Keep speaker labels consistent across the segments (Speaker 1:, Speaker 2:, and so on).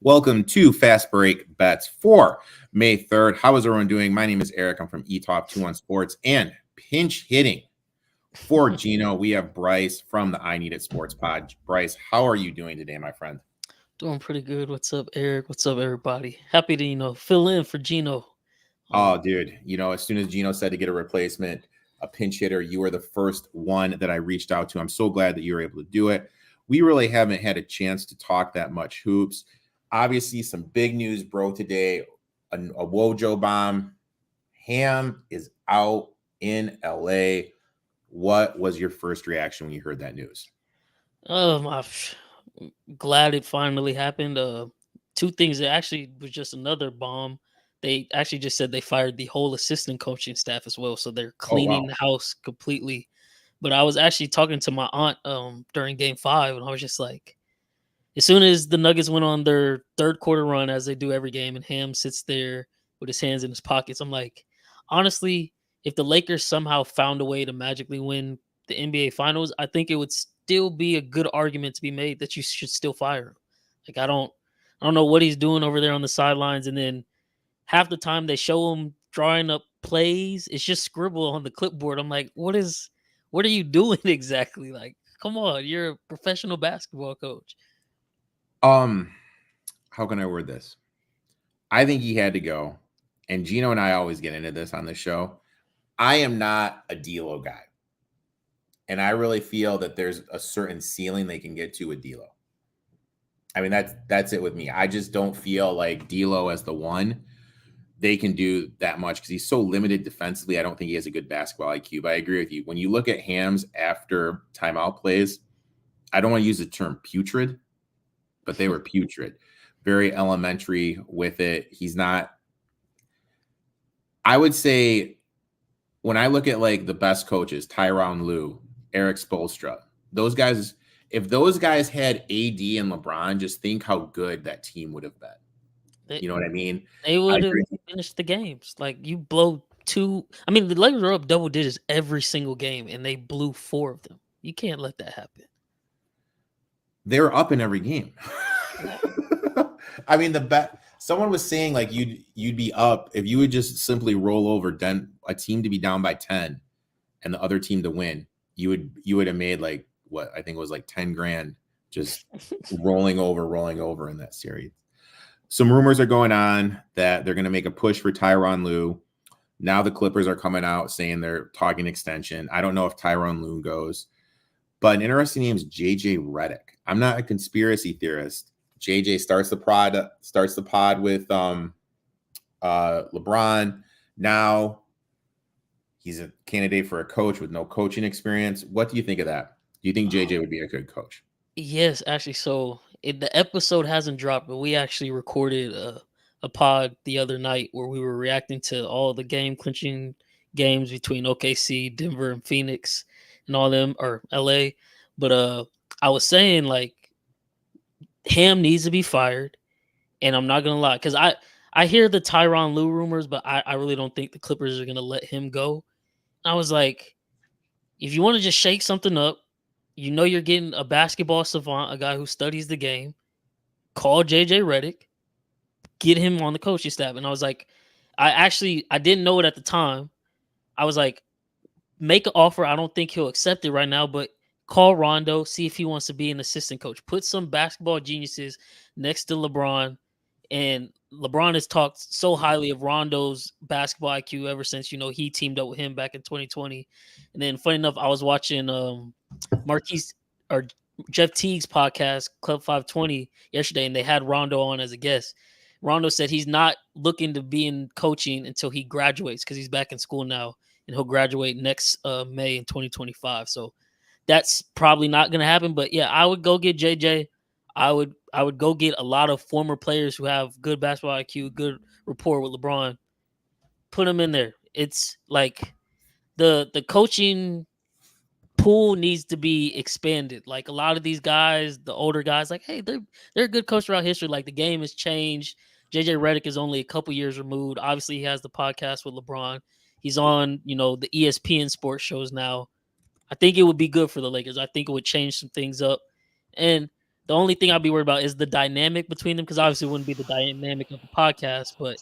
Speaker 1: Welcome to Fast Break Bets for May 3rd. How is everyone doing? My name is Eric. I'm from eTalk 2 on Sports and pinch hitting for Gino. We have Bryce from the I Need It Sports Pod. Bryce, how are you doing today, my friend?
Speaker 2: Doing pretty good. What's up, Eric? What's up, everybody? Happy to, fill in for Gino.
Speaker 1: Oh, dude, as soon as Gino said to get a replacement, a pinch hitter, you were the first one that I reached out to. I'm so glad that you were able to do it. We really haven't had a chance to talk that much hoops. Obviously, some big news broke today. A Wojo bomb. Ham is out in LA. What was your first reaction when you heard that news?
Speaker 2: I'm glad it finally happened. Two things. It actually was just another bomb. They actually just said they fired the whole assistant coaching staff as well, so they're
Speaker 1: Oh, wow.
Speaker 2: cleaning the house completely. But I was actually talking to my aunt during Game 5, and I was just like, as soon as the Nuggets went on their third quarter run, as they do every game, and Ham sits there with his hands in his pockets, I'm like, honestly, if the Lakers somehow found a way to magically win the NBA Finals, I think it would still be a good argument to be made that you should still fire him. Like I don't know what he's doing over there on the sidelines, and then half the time they show him drawing up plays, it's just scribble on the clipboard. I'm like, what are you doing exactly? Like, come on, you're a professional basketball coach.
Speaker 1: Um, how can I word this? I think he had to go. And Gino and I always get into this on this show. I am not a D'Lo guy. And I really feel that there's a certain ceiling they can get to with D'Lo. I mean, that's it with me. I just don't feel like D'Lo as the one they can do that much because he's so limited defensively. I don't think he has a good basketball IQ. But I agree with you. When you look at Hams after timeout plays, I don't want to use the term putrid, but they were putrid. Very elementary with it. He's not. I would say when I look at like the best coaches, Tyronn Lue, Eric Spoelstra, those guys, if those guys had AD and LeBron, just think how good that team would have been.
Speaker 2: They,
Speaker 1: You know what I mean?
Speaker 2: they
Speaker 1: I
Speaker 2: would have
Speaker 1: agree.
Speaker 2: finished the games. Like you blow two. I mean, the Lakers were up double digits every single game, and they blew four of them. You can't let that happen.
Speaker 1: They were up in every game.
Speaker 2: Yeah.
Speaker 1: I mean, the bet. Someone was saying like you'd be up if you would just simply roll over a team to be down by 10 and the other team to win. You would have made like what I think it was like 10 grand just rolling over in that series. Some rumors are going on that they're going to make a push for Tyronn Lue. Now the Clippers are coming out saying they're talking extension. I don't know if Tyronn Lue goes, but an interesting name is JJ Redick. I'm not a conspiracy theorist. JJ starts the pod with LeBron. Now he's a candidate for a coach with no coaching experience. What do you think of that? Do you think JJ would be a good coach?
Speaker 2: Yes, actually. So the episode hasn't dropped, but we actually recorded a pod the other night where we were reacting to all the game clinching games between OKC, Denver, and Phoenix, and all them or LA. But I was saying like Ham needs to be fired, and I'm not gonna lie because I hear the Tyronn Lue rumors, but I really don't think the Clippers are gonna let him go. I was like, if you want to just shake something up, you're getting a basketball savant, a guy who studies the game. Call JJ Redick, get him on the coaching staff. And I was like, I didn't know it at the time. I was like, make an offer. I don't think he'll accept it right now, but call Rondo, see if he wants to be an assistant coach. Put some basketball geniuses next to LeBron. And LeBron has talked so highly of Rondo's basketball IQ ever since, he teamed up with him back in 2020. And then funny enough, I was watching Marquise or Jeff Teague's podcast, Club 520, yesterday, and they had Rondo on as a guest. Rondo said he's not looking to be in coaching until he graduates because he's back in school now, and he'll graduate next May in 2025. So that's probably not going to happen. But yeah, I would go get JJ. I would go get a lot of former players who have good basketball IQ, good rapport with LeBron. Put them in there. It's like the coaching pool needs to be expanded. Like a lot of these guys, the older guys, like, hey, they're a good coach throughout history. Like the game has changed. JJ Redick is only a couple years removed. Obviously, he has the podcast with LeBron. He's on, the ESPN sports shows now. I think it would be good for the Lakers. I think it would change some things up. And The only thing I'd be worried about is the dynamic between them, because obviously it wouldn't be the dynamic of the podcast, but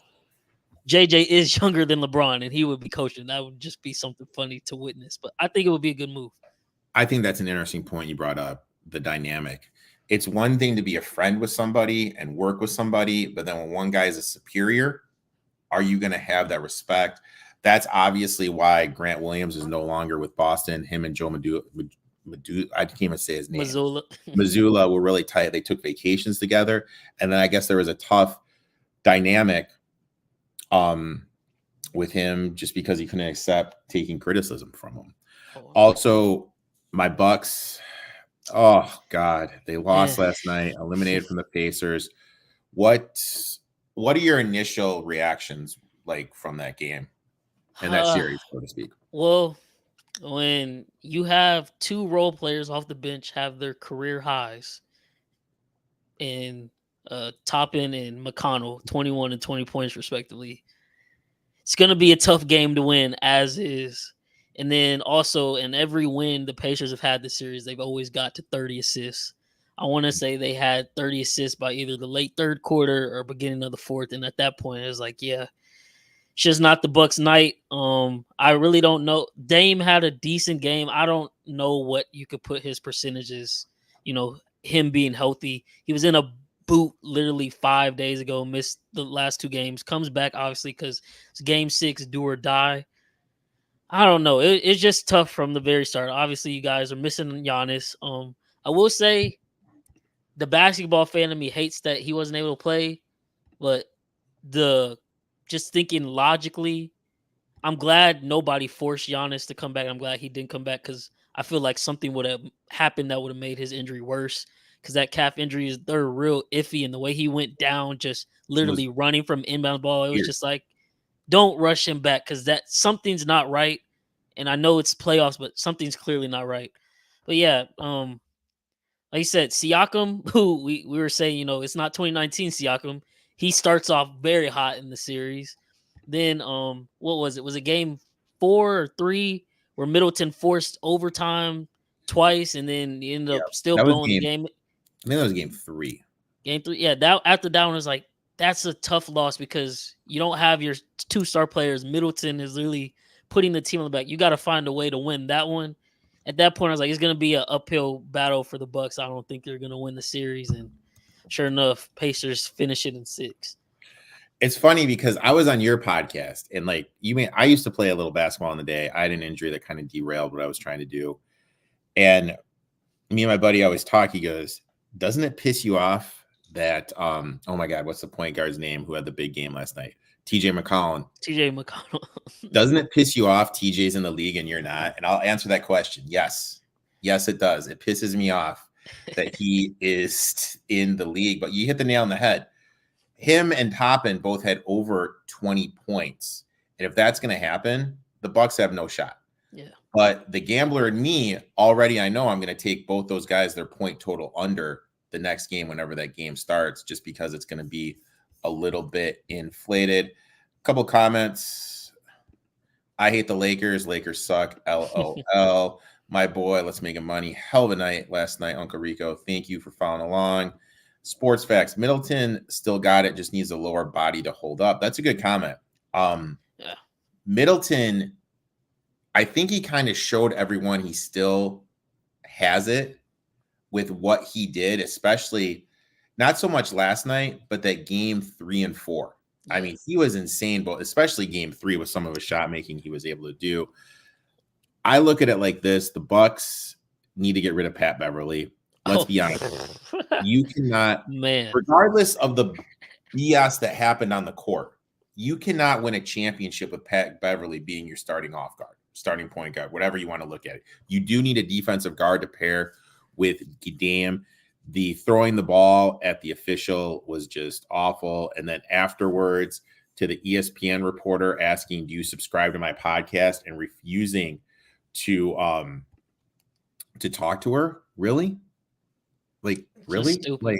Speaker 2: JJ is younger than LeBron, and he would be coaching. That would just be something funny to witness. But I think it would be a good move.
Speaker 1: I think that's an interesting point you brought up, the dynamic. It's one thing to be a friend with somebody and work with somebody, but then when one guy is a superior, are you going to have that respect? That's obviously why Grant Williams is no longer with Boston. Him and Joe I can't even say his name. Mazzulla were really tight. They took vacations together. And then I guess there was a tough dynamic with him just because he couldn't accept taking criticism from him. Also, my Bucks, oh God, they lost last night, eliminated from the Pacers. What are your initial reactions like from that game and that series, so to speak?
Speaker 2: Well, when you have two role players off the bench have their career highs in Toppin and McConnell, 21 and 20 points respectively, it's going to be a tough game to win, as is. And then also, in every win the Pacers have had this series, they've always got to 30 assists. I want to say they had 30 assists by either the late third quarter or beginning of the fourth. And at that point, it was like, yeah, it's just not the Bucks' night. I really don't know. Dame had a decent game. I don't know what you could put his percentages, him being healthy. He was in a boot literally 5 days ago, missed the last two games, comes back obviously because it's game 6, do or die. I don't know. It's just tough from the very start. Obviously, you guys are missing Giannis. I will say the basketball fan in me hates that he wasn't able to play, but just thinking logically, I'm glad nobody forced Giannis to come back. I'm glad he didn't come back because I feel like something would have happened that would have made his injury worse. Because that calf injury they're real iffy, and the way he went down, just literally running from inbound ball, it was just like, don't rush him back because that something's not right. And I know it's playoffs, but something's clearly not right. But yeah, like you said, Siakam, who we were saying, it's not 2019 Siakam. He starts off very hot in the series. Then what was it? Was it game 4 or 3 where Middleton forced overtime twice, and then he ended up still blowing the game?
Speaker 1: I think that was game 3.
Speaker 2: Game 3, yeah. That after that one was like, that's a tough loss because you don't have your 2 star players. Middleton is really putting the team on the back. You got to find a way to win that one. At that point, I was like, it's going to be an uphill battle for the Bucks. I don't think they're going to win the series. And sure enough, Pacers finish it in 6.
Speaker 1: It's funny because I was on your podcast and I used to play a little basketball in the day. I had an injury that kind of derailed what I was trying to do. And me and my buddy always talk. He goes, doesn't it piss you off that, oh my God, what's the point guard's name who had the big game last night? TJ McConnell. Doesn't it piss you off TJ's in the league and you're not? And I'll answer that question. Yes. Yes, it does. It pisses me off that he is in the league, but you hit the nail on the head. Him and Toppin both had over 20 points. And if that's going to happen, the Bucks have no shot.
Speaker 2: Yeah.
Speaker 1: But the gambler in me, already I know I'm going to take both those guys, their point total under the next game whenever that game starts, just because it's going to be a little bit inflated. A couple comments. I hate the Lakers. Lakers suck. LOL. My boy, let's make him money. Hell of a night last night, Uncle Rico. Thank you for following along. Sports facts. Middleton still got it, just needs a lower body to hold up. That's a good comment.
Speaker 2: Yeah.
Speaker 1: Middleton, I think he kind of showed everyone he still has it with what he did, especially not so much last night, but that game 3 and 4. I mean, he was insane, but especially game 3 with some of his shot making he was able to do. I look at it like this. The Bucks need to get rid of Pat Beverly. Let's be honest. You cannot, regardless of the BS that happened on the court, you cannot win a championship with Pat Beverly being your starting off guard, starting point guard, whatever you want to look at it. You do need a defensive guard to pair with Dame. The throwing the ball at the official was just awful. And then afterwards, to the ESPN reporter asking, do you subscribe to my podcast, and refusing to talk to her? Really? Like, really?
Speaker 2: Stupid.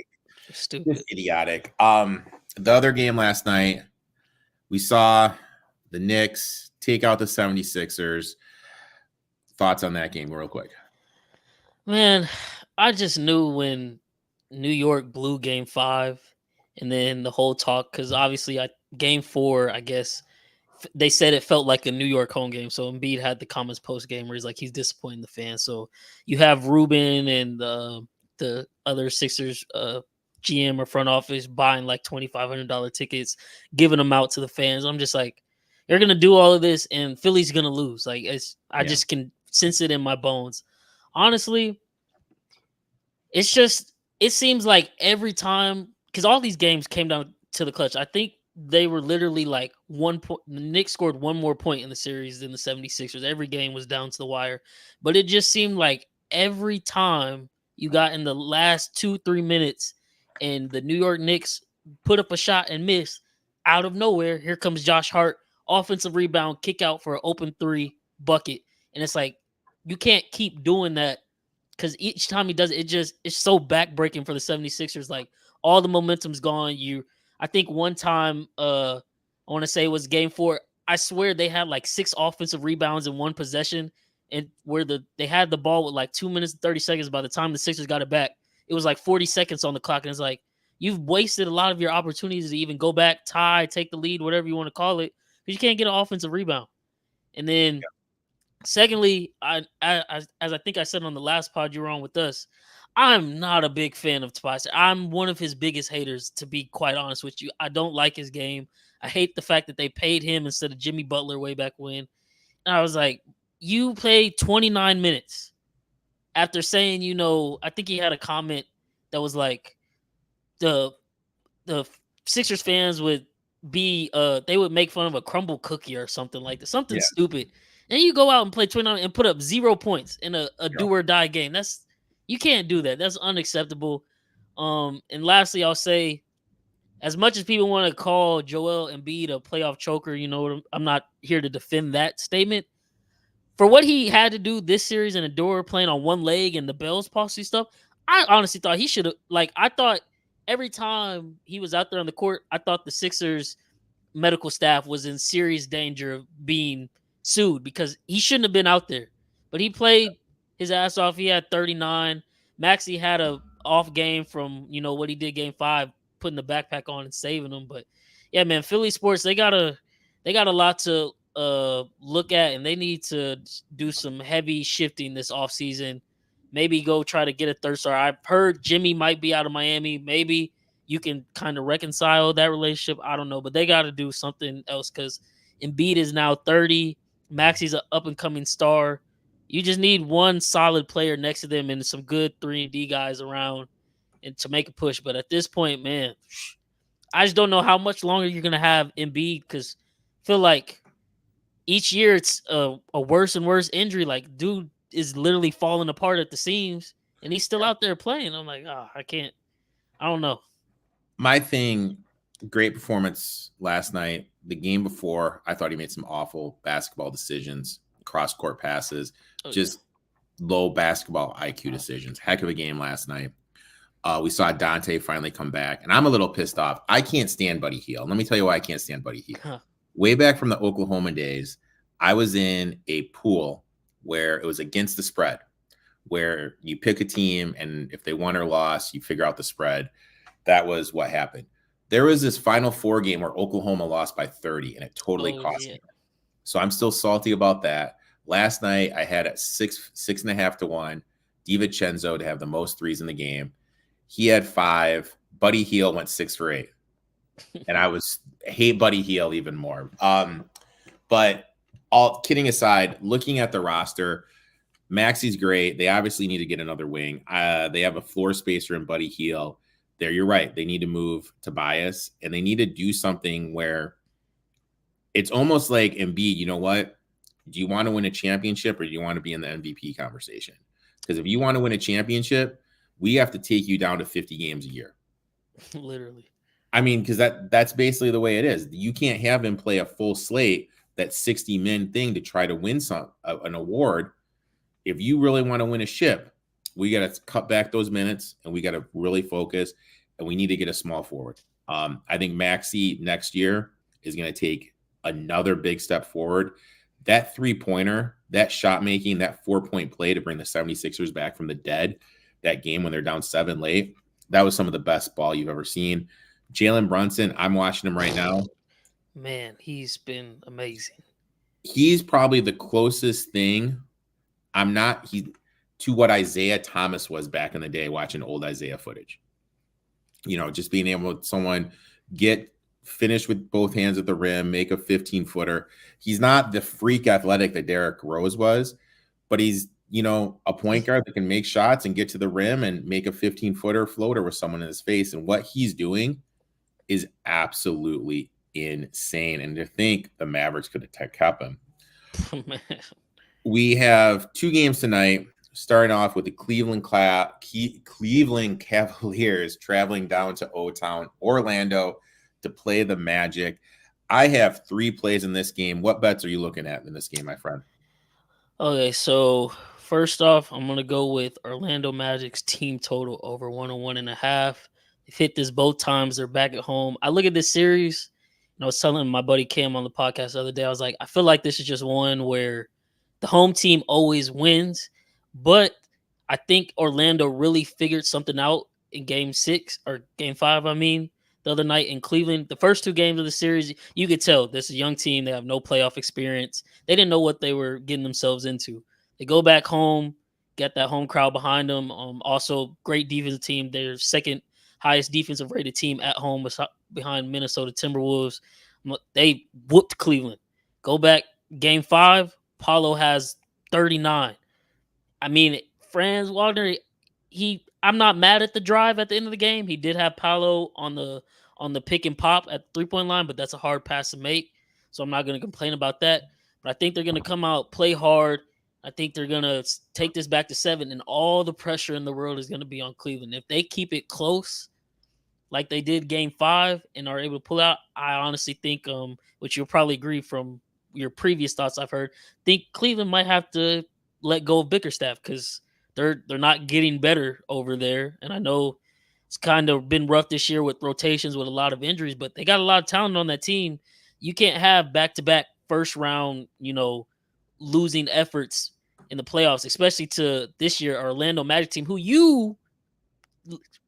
Speaker 2: Stupid.
Speaker 1: Just idiotic. The other game last night, we saw the Knicks take out the 76ers. Thoughts on that game real quick?
Speaker 2: Man, I just knew when New York blew Game 5, and then the whole talk because obviously Game 4, I guess they said it felt like a New York home game. So Embiid had the comments post game where he's like he's disappointing the fans. So you have Ruben and the other Sixers GM or front office buying like $2,500 tickets, giving them out to the fans. I'm just like, you're gonna do all of this, and Philly's gonna lose. Like I just can sense it in my bones. Honestly, it's just it seems like every time because all these games came down to the clutch. I think they were literally like 1 point. The Knicks scored one more point in the series than the 76ers. Every game was down to the wire. But it just seemed like every time you got in the last 2-3 minutes and the New York Knicks put up a shot and missed, out of nowhere, here comes Josh Hart, offensive rebound, kick out for an open three bucket. And it's like, you can't keep doing that because each time he does it, it's so backbreaking for the 76ers. Like all the momentum's gone. I think one time, I want to say it was Game 4. I swear they had like 6 offensive rebounds in one possession, and where they had the ball with like 2 minutes and 30 seconds. By the time the Sixers got it back, it was like 40 seconds on the clock, and it's like you've wasted a lot of your opportunities to even go back, tie, take the lead, whatever you want to call it, because you can't get an offensive rebound. And then secondly, as I think I said on the last pod you were on with us, I'm not a big fan of Tobias. I'm one of his biggest haters, to be quite honest with you. I don't like his game. I hate the fact that they paid him instead of Jimmy Butler way back when. And I was like, you played 29 minutes after saying, I think he had a comment that was like the Sixers fans would they would make fun of a crumble cookie or something like that, something stupid. And you go out and play 29 and put up 0 points in a do or die game. You can't do that. That's unacceptable. And lastly, I'll say, as much as people want to call Joel Embiid a playoff choker, I'm not here to defend that statement. For what he had to do this series and endure playing on one leg and the Bells policy stuff, I honestly thought he should have. I thought every time he was out there on the court, I thought the Sixers medical staff was in serious danger of being sued because he shouldn't have been out there. But he played his ass off. He had 39. Maxey had a off game from what he did Game 5, putting the backpack on and saving them. But yeah, man, Philly sports, they got a lot to look at, and they need to do some heavy shifting this offseason. Maybe go try to get a third star. I've heard Jimmy might be out of Miami. Maybe you can kind of reconcile that relationship. I don't know, but they got to do something else because Embiid is now 30. Maxey's an up-and-coming star. You just need one solid player next to them and some good 3-and-D guys around and to make a push. But at this point, man, I just don't know how much longer you're going to have Embiid because I feel like each year it's a worse and worse injury. Like, dude is literally falling apart at the seams, and he's still out there playing. I'm like, I can't. I don't know.
Speaker 1: My thing, great performance last night. The game before, I thought he made some awful basketball decisions, cross-court passes, low basketball IQ decisions. Heck of a game last night. We saw Dante finally come back, and I'm a little pissed off. I can't stand Buddy Hield. Let me tell you why I can't stand Buddy Hield. Way back from the Oklahoma days, I was in a pool where it was against the spread, where you pick a team, and if they won or lost, you figure out the spread. That was what happened. There was this Final Four game where Oklahoma lost by 30, and it totally cost me. So I'm still salty about that. Last night, I had at 6.5 to 1, DiVincenzo to have the most threes in the game. He had 5. Buddy Hield went 6 for 8. And I hate Buddy Hield even more. But all kidding aside, looking at the roster, Maxey's great. They obviously need to get another wing. They have a floor spacer in Buddy Hield. There, you're right. They need to move Tobias, and they need to do something where it's almost like Embiid, you know what? Do you want to win a championship or do you want to be in the MVP conversation? Because if you want to win a championship, we have to take you down to 50 games a year.
Speaker 2: Literally.
Speaker 1: I mean, because that's basically the way it is. You can't have him play a full slate, that 60-min thing to try to win an award. If you really want to win a ship, we got to cut back those minutes, and we got to really focus, and we need to get a small forward. I think Maxey next year is going to take another big step forward. That three-pointer, that shot making, that 4-point play to bring the 76ers back from the dead, that game when they're down 7 late, That was some of the best ball you've ever seen. Jalen Brunson, I'm watching him right now.
Speaker 2: Man, he's been amazing.
Speaker 1: He's probably the closest thing to what Isaiah Thomas was back in the day watching old Isaiah footage. Just being able to someone get finished with both hands at the rim, make a 15-footer. He's not the freak athletic that Derrick Rose was, but he's, a point guard that can make shots and get to the rim and make a 15-footer floater with someone in his face. And what he's doing is absolutely insane. And to think the Mavericks could have kept him.
Speaker 2: Man.
Speaker 1: We have 2 games tonight, starting off with the Cleveland Cavaliers traveling down to O-Town, Orlando, to play the Magic. I have 3 plays in this game. What bets are you looking at in this game, my friend?
Speaker 2: Okay, so first off, I'm gonna go with Orlando Magic's team total over 101.5. They've hit this both times. They're back at home. I look at this series, and I was telling my buddy Cam on the podcast the other day, I was like, I feel like this is just one where the home team always wins, but I think Orlando really figured something out in game 6 or game 5, I mean, the other night in Cleveland. The first 2 games of the series, you could tell this is a young team. They have no playoff experience. They didn't know what they were getting themselves into. They go back home, get that home crowd behind them. Also, great defensive team. They're second highest defensive rated team at home behind Minnesota Timberwolves. They whooped Cleveland. Go back game 5, Paulo has 39. I mean, Franz Wagner, I'm not mad at the drive at the end of the game. He did have Paolo on the pick and pop at the 3-point line, but that's a hard pass to make. So I'm not going to complain about that. But I think they're going to come out, play hard. I think they're going to take this back to 7, and all the pressure in the world is going to be on Cleveland. If they keep it close, like they did game 5, and are able to pull out, I honestly think, which you'll probably agree from your previous thoughts I've heard, think Cleveland might have to let go of Bickerstaff because they're not getting better over there. And I know it's kind of been rough this year with rotations with a lot of injuries, but they got a lot of talent on that team. You can't have back-to-back first round, losing efforts in the playoffs, especially to this year Orlando Magic team, who you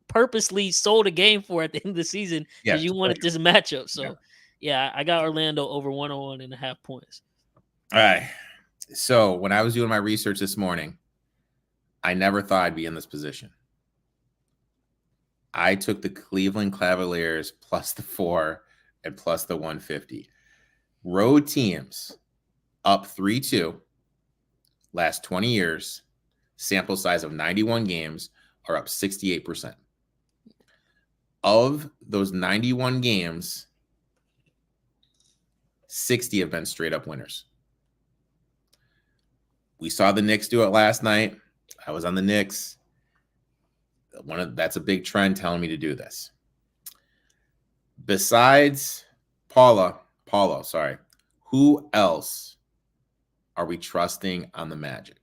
Speaker 2: purposely sold a game for at the end of the season because you wanted this matchup. So yeah, I got Orlando over 101.5 points.
Speaker 1: All right. So when I was doing my research this morning, I never thought I'd be in this position. I took the Cleveland Cavaliers plus the 4 and plus the 150. Road teams up 3-2 last 20 years, sample size of 91 games, are up 68%. Of those 91 games, 60 have been straight up winners. We saw the Knicks do it last night. I was on the Knicks. That's a big trend telling me to do this. Besides Paulo, who else are we trusting on the Magic?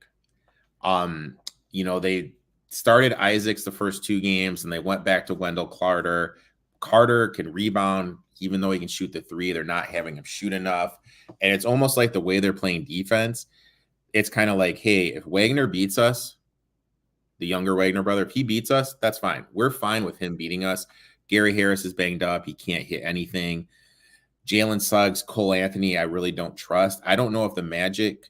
Speaker 1: They started Isaacs the first 2 games, and they went back to Wendell Carter. Carter can rebound, even though he can shoot the 3. They're not having him shoot enough. And it's almost like the way they're playing defense, it's kind of like, hey, if Wagner beats us, the younger Wagner brother, if he beats us, that's fine. We're fine with him beating us. Gary Harris is banged up. He can't hit anything. Jalen Suggs, Cole Anthony, I really don't trust. I don't know if the Magic,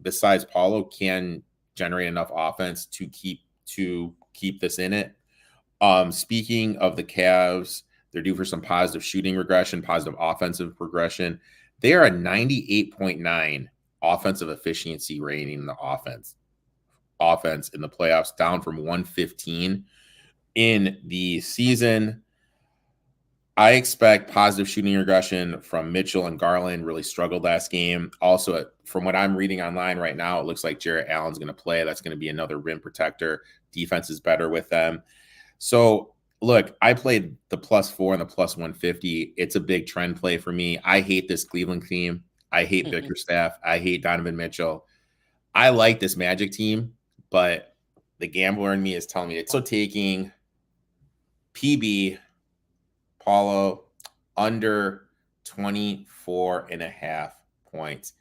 Speaker 1: besides Paulo, can generate enough offense to keep this in it. Speaking of the Cavs, they're due for some positive shooting regression, positive offensive progression. They are a 98.9 offensive efficiency rating in the offense in the playoffs, down from 115 in the season. I expect positive shooting regression from Mitchell and Garland. Really struggled last game. Also, from what I'm reading online right now, it looks like Jarrett Allen's going to play. That's going to be another rim protector. Defense is better with them. So, look, I played the +4 and the +150. It's a big trend play for me. I hate this Cleveland team. I hate Bickerstaff. I hate Donovan Mitchell. I like this Magic team, but the gambler in me is telling me it's so taking PB Paulo under 24.5 points,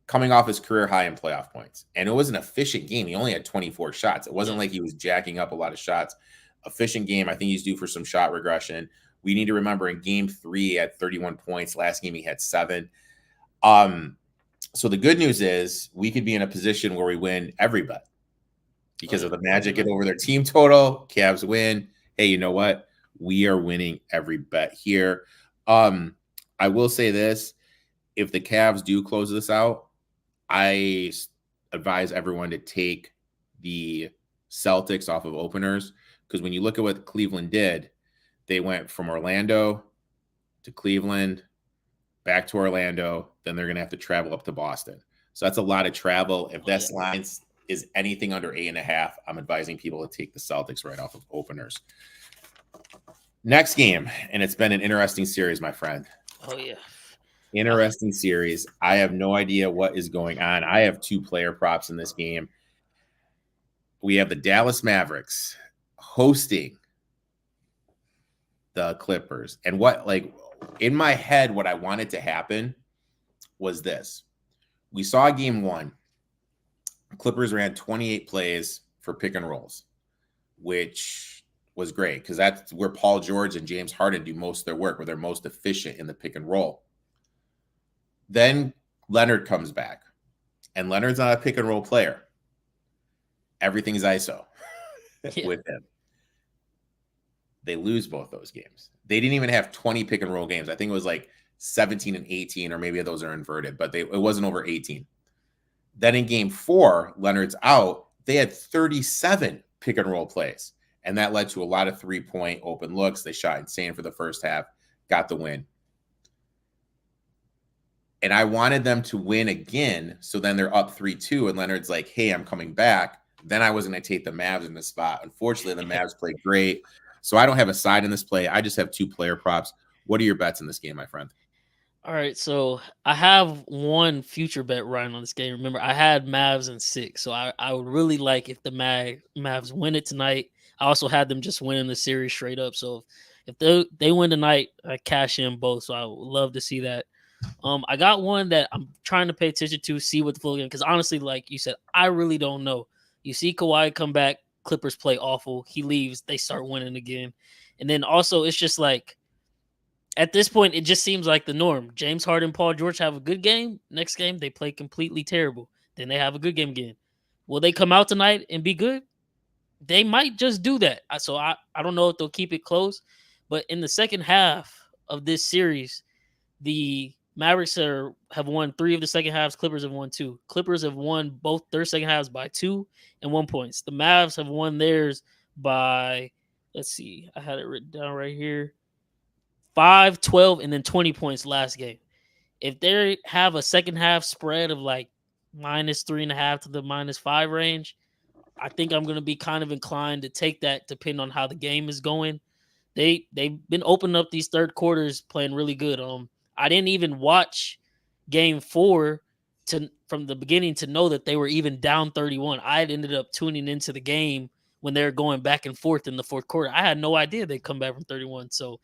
Speaker 1: coming off his career high in playoff points. And it was an efficient game. He only had 24 shots. It wasn't like he was jacking up a lot of shots. efficient game. I think he's due for some shot regression. We need to remember in game 3 at 31 points. Last game he had 7. So the good news is we could be in a position where we win every bet because of the Magic get over their team total. Cavs win. Hey, you know what? We are winning every bet here. I will say this. If the Cavs do close this out, I advise everyone to take the Celtics off of openers, because when you look at what Cleveland did, they went from Orlando to Cleveland, back to Orlando, then they're going to have to travel up to Boston. So that's a lot of travel. If this line is anything under 8.5, I'm advising people to take the Celtics right off of openers. Next game, and it's been an interesting series, my friend.
Speaker 2: Oh, yeah.
Speaker 1: Interesting series. I have no idea what is going on. I have 2 player props in this game. We have the Dallas Mavericks hosting the Clippers. And what, like, in my head, what I wanted to happen was this. We saw game 1. Clippers ran 28 plays for pick and rolls, which was great because that's where Paul George and James Harden do most of their work, where they're most efficient in the pick and roll. Then Leonard comes back, and Leonard's not a pick and roll player. Everything's ISO with him. They lose both those games. They didn't even have 20 pick and roll games. I think it was like 17 and 18, or maybe those are inverted, but it wasn't over 18. Then in game 4, Leonard's out. They had 37 pick and roll plays, and that led to a lot of 3-point open looks. They shot insane for the first half, got the win. And I wanted them to win again, so then they're up 3-2, and Leonard's like, hey, I'm coming back. Then I was going to take the Mavs in the spot. Unfortunately, the Mavs played great, so I don't have a side in this play. I just have 2 player props. What are your bets in this game, my friend?
Speaker 2: All right, so I have one future bet running on this game. Remember, I had Mavs in 6, so I would really like if the Mavs win it tonight. I also had them just winning the series straight up. So if they win tonight, I cash in both. So I would love to see that. I got one that I'm trying to pay attention to, see what the full game, because honestly, like you said, I really don't know. You see Kawhi come back, Clippers play awful. He leaves, they start winning again. And then also it's just like, at this point, it just seems like the norm. James Harden, Paul George have a good game. Next game, they play completely terrible. Then they have a good game again. Will they come out tonight and be good? They might just do that. So I don't know if they'll keep it close. But in the second half of this series, the Mavericks have won 3 of the second halves. Clippers have won 2. Clippers have won both their second halves by 2 and 1 points. The Mavs have won theirs by, let's see, I had it written down right here, 5, 12, and then 20 points last game. If they have a second half spread of like -3.5 to the -5 range, I think I'm going to be kind of inclined to take that, depending on how the game is going. They've been opening up these third quarters playing really good. I didn't even watch game 4 from the beginning to know that they were even down 31. I had ended up tuning into the game when they were going back and forth in the fourth quarter. I had no idea they'd come back from 31. So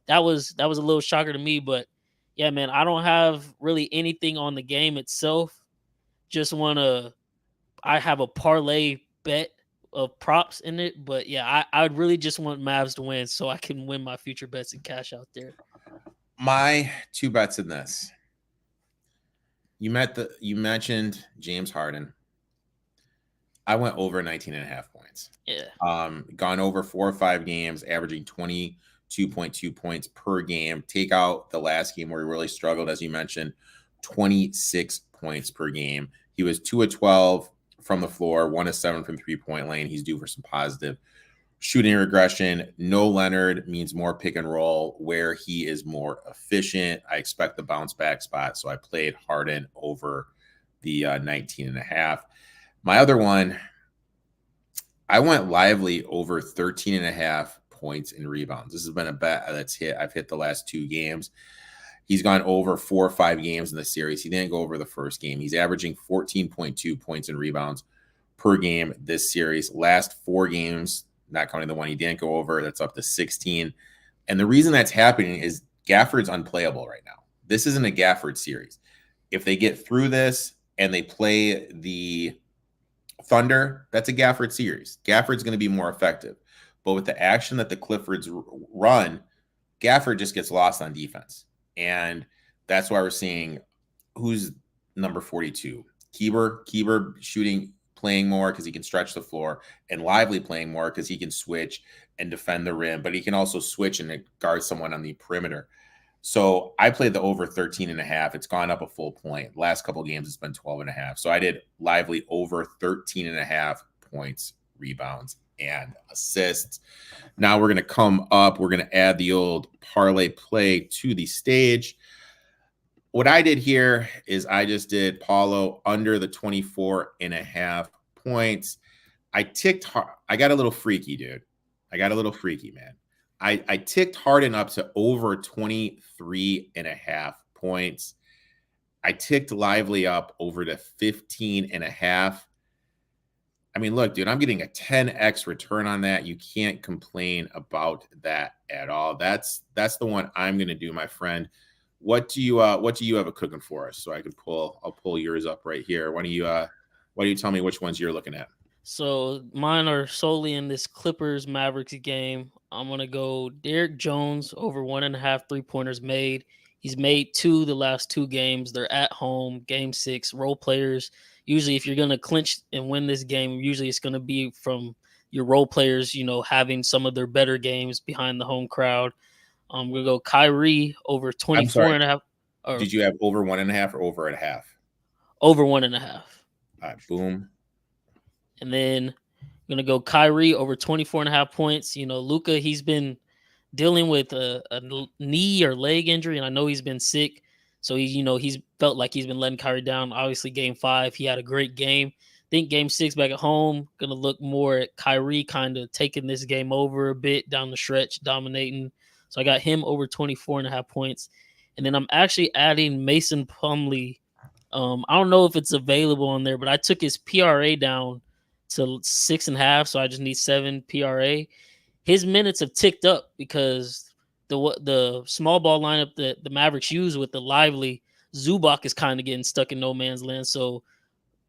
Speaker 2: that was a little shocker to me. But yeah, man, I don't have really anything on the game itself. I have a parlay bet of props in it. But yeah, I would really just want Mavs to win so I can win my future bets and cash out there.
Speaker 1: My 2 bets in this. You mentioned James Harden. I went over 19.5 points.
Speaker 2: Yeah.
Speaker 1: Gone over 4 or 5 games, averaging 22.2 points per game. Take out the last game where he really struggled, as you mentioned, 26 points per game. He was 2 of 12 from the floor, 1 of 7 from 3-point lane. He's due for some positive shooting regression. No Leonard means more pick and roll where he is more efficient. I expect the bounce back spot. So I played Harden over the 19.5. My other one, I went Lively over 13.5 points in rebounds. This has been a bet that's hit. I've hit the last 2 games. He's gone over 4 or 5 games in the series. He didn't go over the first game. He's averaging 14.2 points in rebounds per game this series. Last 4 games, not counting the one he didn't go over, that's up to 16. And the reason that's happening is Gafford's unplayable right now. This isn't a Gafford series. If they get through this and they play the Thunder, that's a Gafford series. Gafford's going to be more effective. But with the action that the Cliffords run, Gafford just gets lost on defense. And that's why we're seeing who's number 42. Keeber shooting, playing more because he can stretch the floor, and Lively playing more because he can switch and defend the rim, but he can also switch and guard someone on the perimeter. So I played the over 13.5. It's gone up a full point. Last couple of games, it's been 12.5. So I did Lively over 13.5 points, rebounds, and assists. Now we're going to come up. We're going to add the old parlay play to the stage. What I did here is I just did Paulo under the 24.5 points. I ticked hard. I got a little freaky, dude. I got a little freaky, man. I ticked Harden up to over 23.5 points. I ticked Lively up over to 15.5. I mean, look, dude, I'm getting a 10x return on that. You can't complain about that at all. That's the one I'm going to do, my friend. What do you have a cooking for us? So I'll pull yours up right here. Why don't you tell me which ones you're looking at?
Speaker 2: So mine are solely in this Clippers Mavericks game. I'm gonna go Derek Jones over 1.5 3-pointers made. He's made 2 the last 2 games. They're at home, game 6. Role players. Usually, if you're gonna clinch and win this game, usually it's gonna be from your role players. Having some of their better games behind the home crowd. I'm gonna go Kyrie over 24.5.
Speaker 1: Did you have over 1.5 or over 1.5?
Speaker 2: Over 1.5.
Speaker 1: All right, boom.
Speaker 2: And then I'm gonna go Kyrie over 24.5 points. Luka, he's been dealing with a knee or leg injury, and I know he's been sick. So he's felt like he's been letting Kyrie down. Obviously, game 5, he had a great game. I think game 6 back at home, gonna look more at Kyrie kind of taking this game over a bit down the stretch, dominating. So I got him over 24.5 points. And then I'm actually adding Mason Plumlee. I don't know if it's available on there, but I took his PRA down to 6.5, so I just need 7 PRA. His minutes have ticked up because the small ball lineup that the Mavericks use with the Lively, Zubac is kind of getting stuck in no man's land. So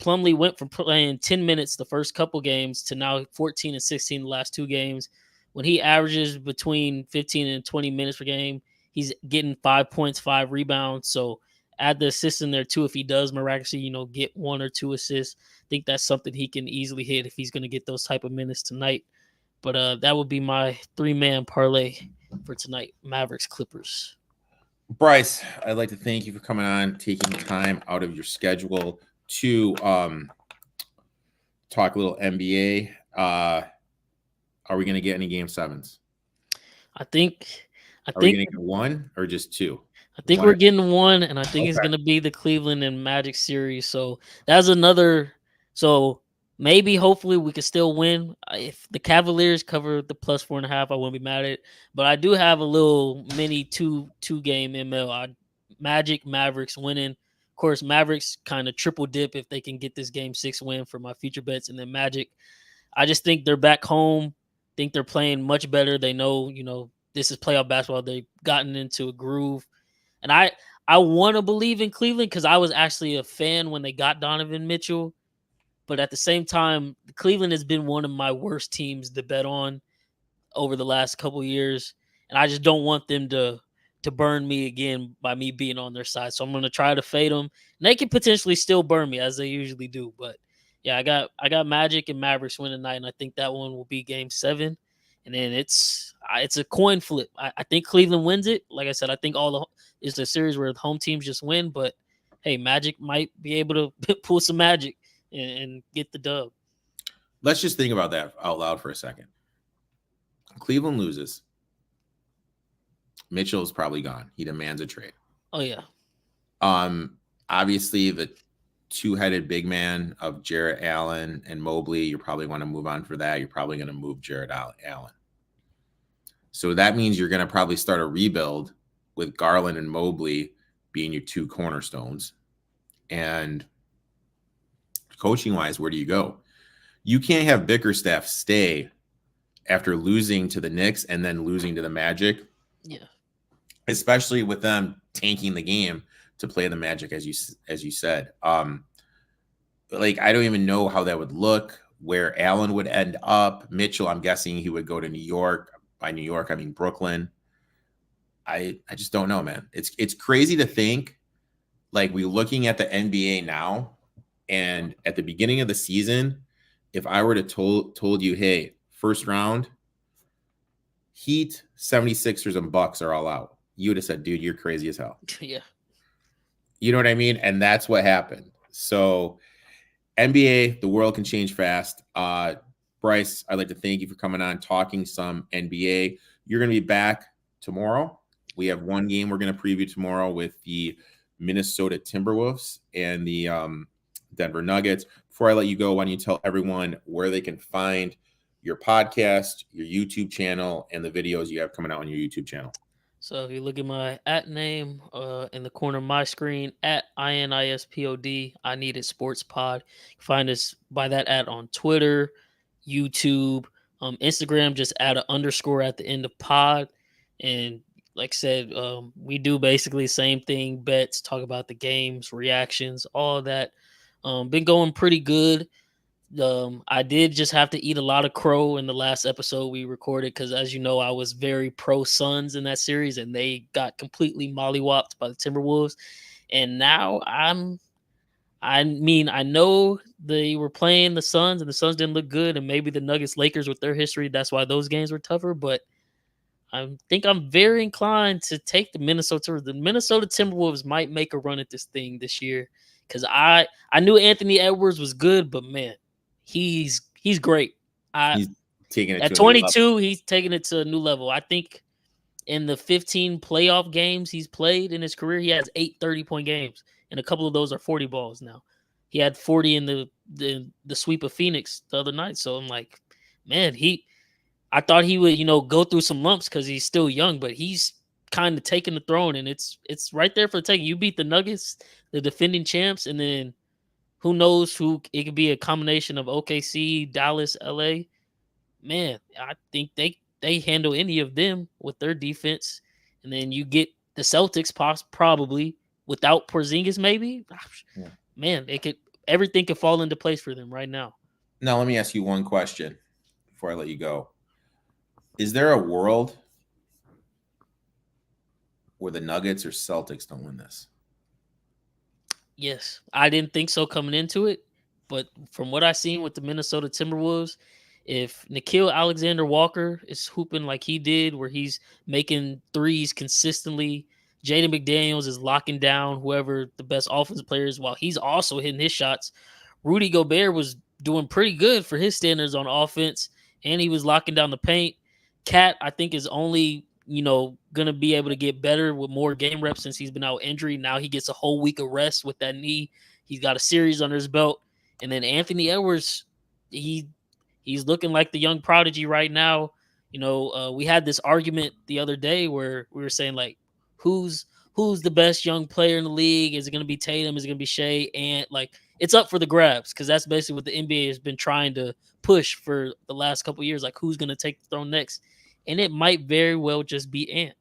Speaker 2: Plumlee went from playing 10 minutes the first couple games to now 14 and 16 the last 2 games. When he averages between 15 and 20 minutes per game, he's getting 5 points, 5 rebounds. So add the assist in there too if he does miraculously, get 1 or 2 assists. I think that's something he can easily hit if he's going to get those type of minutes tonight. But that would be my 3-man parlay for tonight, Mavericks Clippers.
Speaker 1: Bryce, I'd like to thank you for coming on, taking time out of your schedule to talk a little NBA. Are we going to get any game 7s?
Speaker 2: I think
Speaker 1: we going to get 1 or just 2?
Speaker 2: I think we're getting 1, and I think it's going to be the Cleveland and Magic series. So that's another. So maybe, hopefully, we can still win. If the Cavaliers cover the plus 4.5, I won't be mad at it. But I do have a little mini two-game ML. Magic, Mavericks winning. Of course, Mavericks kind of triple dip if they can get this game 6 win for my future bets. And then Magic, I just think they're back home. Think they're playing much better. They know, this is playoff basketball. They've gotten into a groove. And I want to believe in Cleveland because I was actually a fan when they got Donovan Mitchell. But at the same time, Cleveland has been one of my worst teams to bet on over the last couple of years. And I just don't want them to burn me again by me being on their side. So I'm going to try to fade them. And they can potentially still burn me as they usually do. But yeah, I got Magic and Mavericks win tonight. And I think that one will be game 7. And then it's a coin flip. I think Cleveland wins it. Like I said, I think it's a series where the home teams just win. But hey, Magic might be able to pull some magic and get the dub.
Speaker 1: Let's just think about that out loud for a second. Cleveland loses. Mitchell is probably gone. He demands a trade.
Speaker 2: Oh yeah.
Speaker 1: Obviously the 2-headed big man of Jarrett Allen and Mobley, you probably want to move on for that. You're probably going to move Jarrett Allen. So that means you're going to probably start a rebuild with Garland and Mobley being your 2 cornerstones. And coaching-wise, where do you go? You can't have Bickerstaff stay after losing to the Knicks and then losing to the Magic.
Speaker 2: Yeah.
Speaker 1: Especially with them tanking the game to play the Magic, as you said. I don't even know how that would look. where Allen would end up. Mitchell, I'm guessing he would go to New York. By New York, I mean Brooklyn. I just don't know, man. It's crazy to think, like, we're looking at the NBA now, and at the beginning of the season, if I were to told you, hey, first round, Heat, 76ers, and Bucks are all out, you would have said, dude, you're crazy as hell.
Speaker 2: Yeah.
Speaker 1: You know what I mean? And that's what happened. So NBA, the world can change fast. Bryce, I'd like to thank you for coming on, talking some NBA. You're going to be back tomorrow. We have one game we're going to preview tomorrow with the Minnesota Timberwolves and the Denver Nuggets. Before I let you go, why don't you tell everyone where they can find your podcast, your YouTube channel, and the videos you have coming out on your YouTube channel?
Speaker 2: So if you look at my @name in the corner of my screen, @INeeeeedSportsPod, I Need It Sports Pod. You can find us by that on Twitter, YouTube, Instagram, just add an underscore at the end of pod. And like I said, we do basically the same thing, bets, talk about the games, reactions, all of that. Been going pretty good. I did just have to eat a lot of crow in the last episode we recorded because, as you know, I was very pro Suns in that series, and they got completely mollywopped by the Timberwolves. And now I know they were playing the Suns, and the Suns didn't look good, and maybe the Nuggets, Lakers with their history, that's why those games were tougher. But I think I'm very inclined to take the Minnesota. The Minnesota Timberwolves might make a run at this thing this year because I knew Anthony Edwards was good, but man, he's great.
Speaker 1: He's taking it
Speaker 2: at
Speaker 1: to a new
Speaker 2: 22, he's taking it to a new level. I think in the 15 playoff games he's played in his career, he has 8 30-point games, and a couple of those are 40 balls now. He had 40 in the sweep of Phoenix the other night. So I'm like, man, I thought he would, go through some lumps because he's still young, but he's kind of taking the throne, and it's right there for the taking. You beat the Nuggets, the defending champs, and then who knows who it could be, a combination of OKC, Dallas, LA. Man, I think they handle any of them with their defense, and then you get the Celtics probably without Porzingis, maybe. Yeah. Man, everything could fall into place for them right now.
Speaker 1: Now, let me ask you one question before I let you go. Is there a world where the Nuggets or Celtics don't win this?
Speaker 2: Yes. I didn't think so coming into it, but from what I've seen with the Minnesota Timberwolves, if Nickeil Alexander-Walker is hooping like he did, where he's making threes consistently, Jaden McDaniels is locking down whoever the best offensive player is while he's also hitting his shots. Rudy Gobert was doing pretty good for his standards on offense, and he was locking down the paint. Cat, I think, is only, going to be able to get better with more game reps since he's been out injury. Now he gets a whole week of rest with that knee. He's got a series under his belt. And then Anthony Edwards, he's looking like the young prodigy right now. We had this argument the other day where we were saying, like, who's the best young player in the league? Is it going to be Tatum? Is it going to be Shea? And, like, it's up for the grabs because that's basically what the NBA has been trying to push for the last couple of years. Like, who's going to take the throne next? And it might very well just be Ant.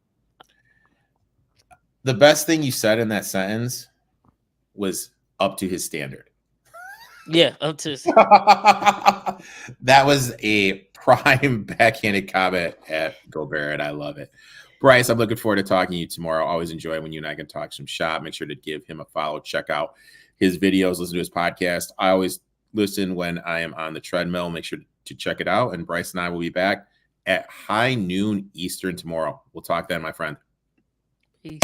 Speaker 1: The best thing you said in that sentence was up to his standard.
Speaker 2: Yeah, up to his
Speaker 1: That was a prime backhanded comment at Gobert, and I love it. Bryce, I'm looking forward to talking to you tomorrow. Always enjoy when you and I can talk some shop. Make sure to give him a follow. Check out his videos. Listen to his podcast. I always listen when I am on the treadmill. Make sure to check it out. And Bryce and I will be back at high noon Eastern tomorrow. We'll talk then, my friend.
Speaker 2: Peace.